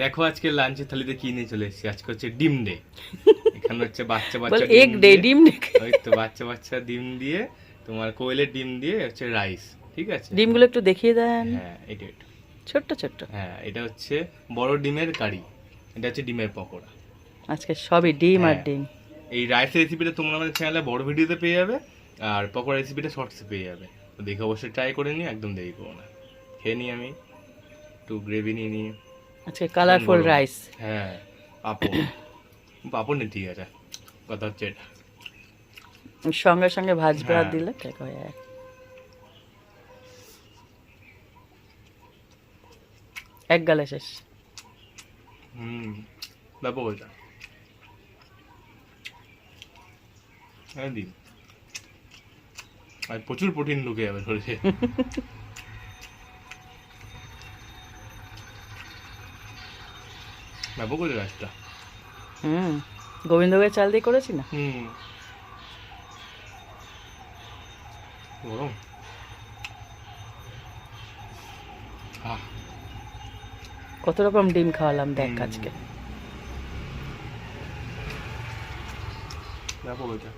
দেখো আজকে লাঞ্চের থালিতে কি নিয়ে চলে এসেছি। আজকে হচ্ছে ডিম ডে। এখানে হচ্ছে বাচ্চা বল বাচ্চা এগ ডে, ডিম ডে। ওই তো বাচ্চা বাচ্চা ডিম দিয়ে, তোমার কোয়েলের ডিম দিয়ে হচ্ছে রাইস, ঠিক আছে। ডিমগুলো একটু দেখিয়ে দেন। হ্যাঁ এটা। ছোট্ট ছোট্ট। হ্যাঁ এটা হচ্ছে বড় ডিমের কারি, এটা হচ্ছে ডিমের পকোড়া। আজকে সবই ডিম আর হ্যাঁ। ডিম। এই রাইসের রেসিপিটা তোমরা আমাদের চ্যানেলে বড় ভিডিওতে পেয়ে যাবে, আর পকোড়া রেসিপিটা শর্টসে পেয়ে যাবে। তো দেখে অবশ্যই ট্রাই করে নিই, একদম দেরি করো না। খেয়ে নিই আমি একটু গ্রেভি নিয়ে নিই। আজকে কালারফুল গরম। রাইস। হ্যাঁ পাপড়, পাপড় নেই, ঠিক আছে, কথা হচ্ছে এটা। সঙ্গে সঙ্গে ভাজবে আর হ্যাঁ। দিলে ঠিক হয়ে যায়। এক গালে শেষ। ব্যাপক ওইটা। হ্যাঁ দিন, আর প্রচুর প্রোটিন ঢুকে যাবে শরীরে। ব্যাপক ওই গাছটা। গোবিন্দভোগের চাল দিয়ে করেছি না। গরম। কত রকম ডিম খাওয়ালাম দেখ আজকে। ব্যাপক ওইটা।